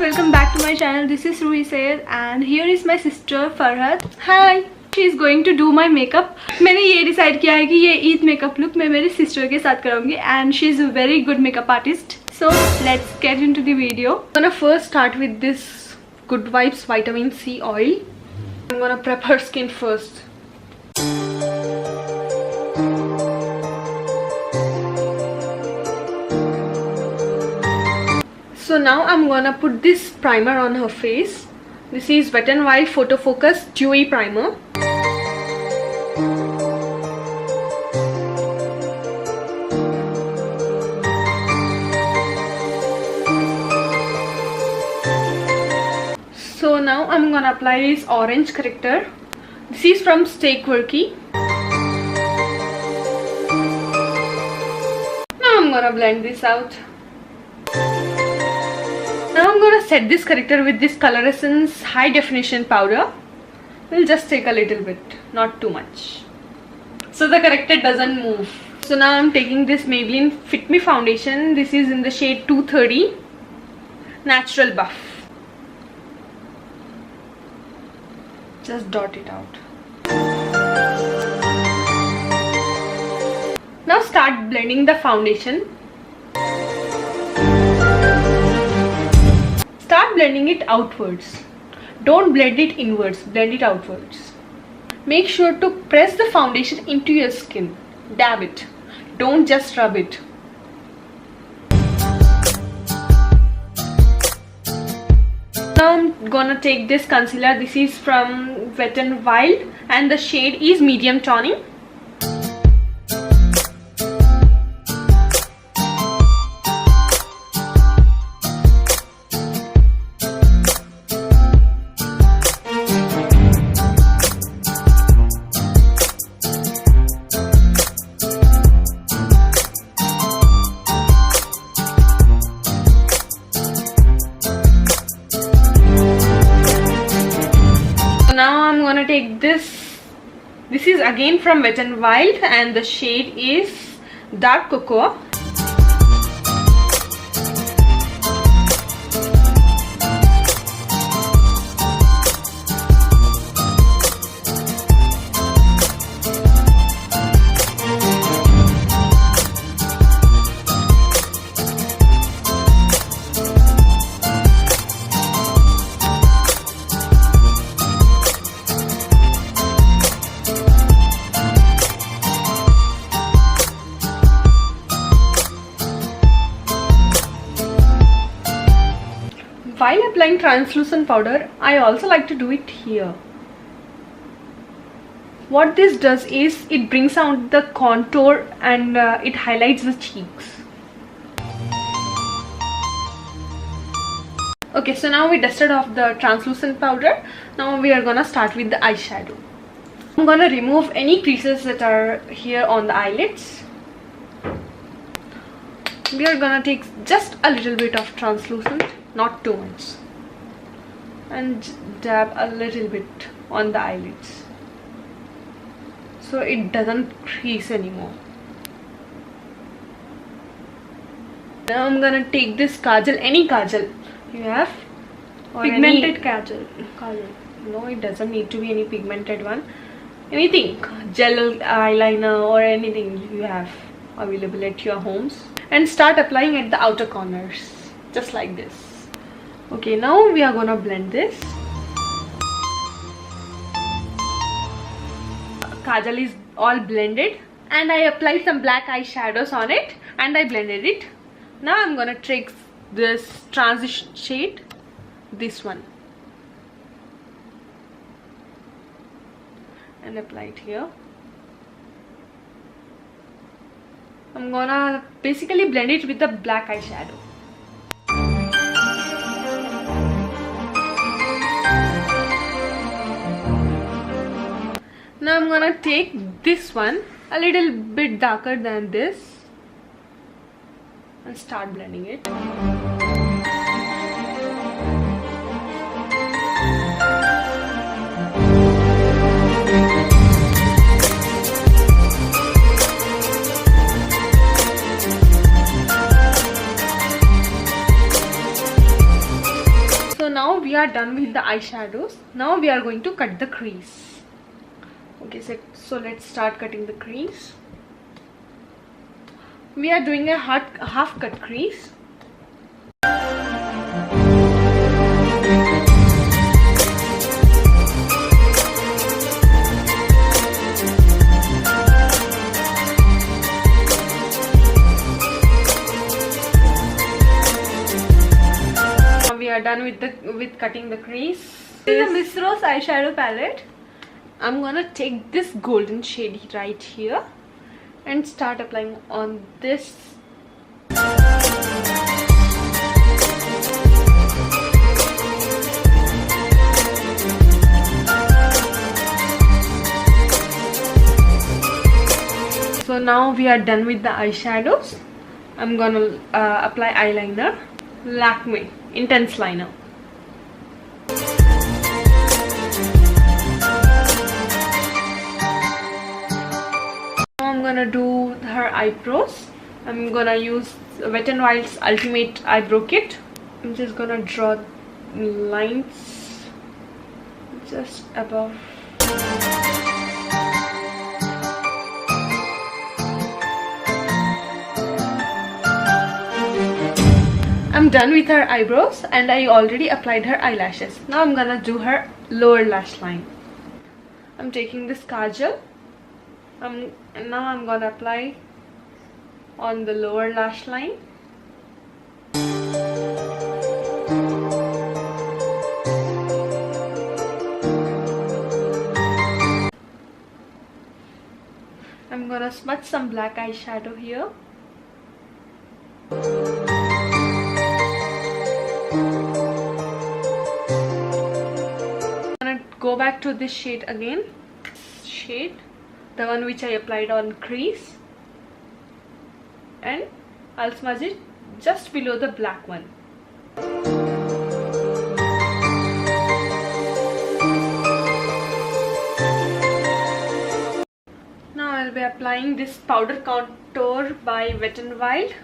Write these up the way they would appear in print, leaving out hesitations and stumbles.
Welcome back to my channel. This is Ruhi Syed and here is my sister Farhad. Hi. She is going to do my makeup. मैंने ये decide किया है कि ये Eid makeup look मैं मेरी sister के साथ कराऊंगी and she is a very good makeup artist. So let's get into the video. I'm gonna first start with this Good Vibes Vitamin C oil. I'm gonna prep her skin first. So now I'm gonna put this primer on her face. This is Wet n Wild Photo Focus Dewy Primer. So now I'm gonna apply this orange corrector. This is from Stay Quirky. Now I'm gonna blend this out. Now I'm gonna set this corrector with this Color Essence High Definition Powder. We'll just take a little bit, not too much, so the corrector doesn't move. So now I'm taking this Maybelline Fitme foundation. This is in the shade 230 Natural Buff. Just dot it out. Now start blending the foundation. Start blending it outwards. Don't blend it inwards, blend it outwards. Make sure to press the foundation into your skin. Dab it. Don't just rub it. Now I'm gonna take this concealer. This is from Wet n Wild and the shade is Medium Tawny. Now I'm gonna take this. This is again from Wet n Wild and the shade is Dark Cocoa. While applying translucent powder, I also like to do it here. What this does is it brings out the contour and it highlights the cheeks. Okay, so now we dusted off the translucent powder. Now we are gonna start with the eyeshadow. I'm gonna remove any creases that are here on the eyelids. We are gonna take just a little bit of translucent, not too much, and dab a little bit on the eyelids so it doesn't crease anymore. Now I'm gonna take this kajal, any kajal you have, or pigmented kajal. No, it doesn't need to be any pigmented one. Anything, gel eyeliner or anything you have available at your homes, and start applying at the outer corners just like this. Okay, now we are gonna blend this. Kajal is all blended and I applied some black eyeshadows on it and I blended it. Now I'm gonna take this transition shade, this one, and apply it here. I'm gonna basically blend it with the black eyeshadow. Now I'm gonna take this one a little bit darker than this and start blending it. So now we are done with the eyeshadows. Now we are going to cut the crease. Okay, so let's start cutting the crease. We are doing a half cut crease. We are done with cutting the crease. This is the Miss Rose eyeshadow palette. I'm gonna take this golden shade right here and start applying on this. So now we are done with the eyeshadows. I'm gonna apply eyeliner. Lakme Intense Liner. I'm gonna do her eyebrows. I'm gonna use Wet n Wild's Ultimate Eyebrow Kit. I'm just gonna draw lines just above. I'm done with her eyebrows and I already applied her eyelashes. Now I'm gonna do her lower lash line. I'm taking this kajal. And now I'm gonna apply on the lower lash line. I'm gonna smudge some black eyeshadow here. I'm gonna go back to this shade again. The one which I applied on crease, and I'll smudge it just below the black one. Now I'll be applying this powder contour by Wet n Wild.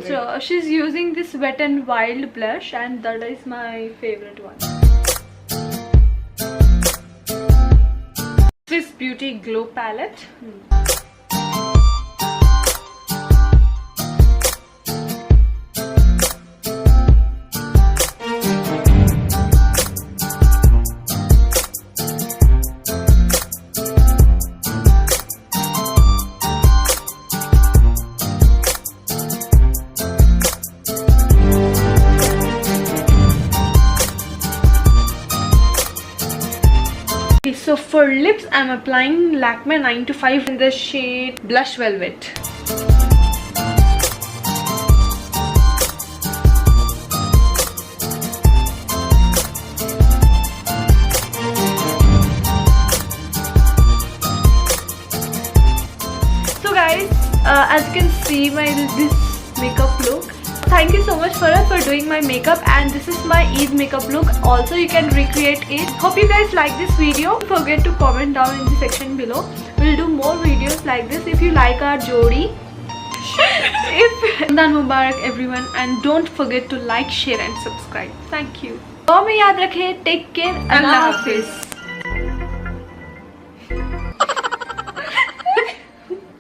So she's using this Wet n Wild blush and that is my favorite one. This Beauty Glow palette. So for lips, I'm applying Lakme 9 to 5 in the shade Blush Velvet. So guys, as you can see this makeup look. Thank you so much for doing my makeup, and this is my Eid makeup look. Also you can recreate it. Hope you guys like this video. Don't forget to comment down in the section below. We'll do more videos like this if you like our jodi. Ramadan Mubarak everyone, and don't forget to like, share and subscribe. Thank you. Take care. Allah Hafiz.